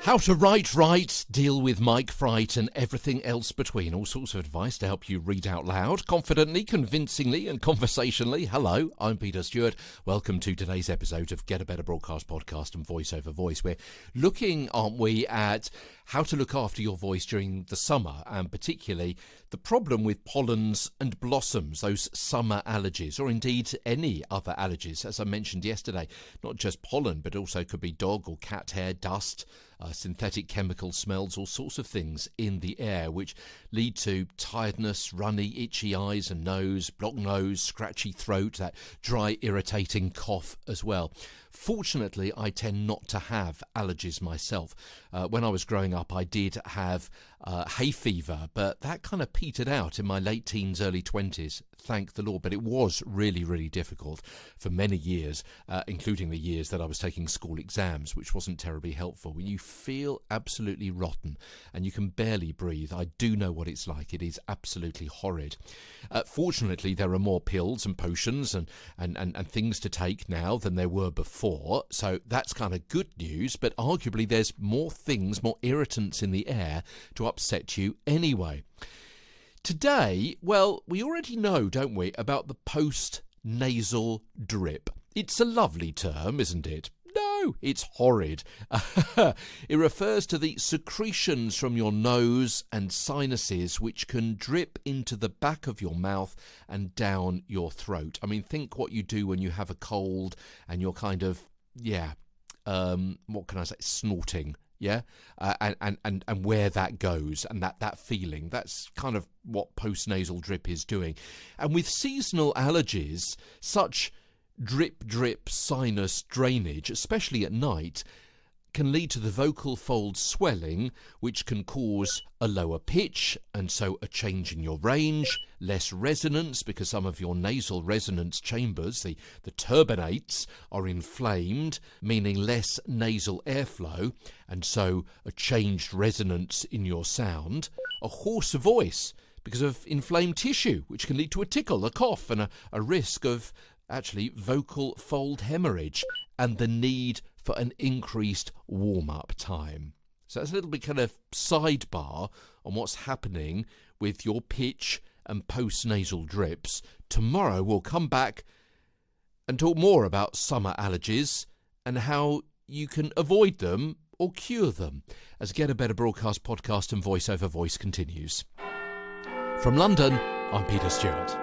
How to write, deal with mic fright and everything else between. All sorts of advice to help you read out loud, confidently, convincingly and conversationally. Hello, I'm Peter Stewart. Welcome to today's episode of Get a Better Broadcast Podcast and Voice Over Voice. We're looking, aren't we, at how to look after your voice during the summer, and particularly the problem with pollens and blossoms, those summer allergies, or indeed any other allergies. As I mentioned yesterday, not just pollen, but also could be dog or cat hair, dust, synthetic chemical smells, all sorts of things in the air which lead to tiredness, runny, itchy eyes and nose, blocked nose, scratchy throat, that dry, irritating cough as well. Fortunately, I tend not to have allergies myself. When I was growing up, I did have hay fever, but that kind of petered out in my late teens, early 20s, thank the Lord. But it was really, really difficult for many years, including the years that I was taking school exams, which wasn't terribly helpful. When you feel absolutely rotten and you can barely breathe, I do know what it's like. It is absolutely horrid. Fortunately, there are more pills and potions and things to take now than there were before. So that's kind of good news, but arguably there's more things, more irritants in the air to upset you anyway. Today, well, we already know, don't we, about the post-nasal drip. It's a lovely term, isn't it? No, it's horrid. It refers to the secretions from your nose and sinuses which can drip into the back of your mouth and down your throat. I mean, think what you do when you have a cold and you're kind of, what can I say, snorting. Yeah, and where that goes and that feeling, that's kind of what post-nasal drip is doing. And with seasonal allergies, such drip sinus drainage, especially at night, can lead to the vocal fold swelling, which can cause a lower pitch and so a change in your range, less resonance because some of your nasal resonance chambers, the turbinates, are inflamed, meaning less nasal airflow and so a changed resonance in your sound, a hoarse voice because of inflamed tissue, which can lead to a tickle, a cough and a risk of actually vocal fold haemorrhage and the need for an increased warm-up time. So that's a little bit kind of sidebar on what's happening with your pitch and post-nasal drips. Tomorrow we'll come back and talk more about summer allergies and how you can avoid them or cure them as Get a Better Broadcast Podcast and Voice Over Voice continues. From London, I'm Peter Stewart.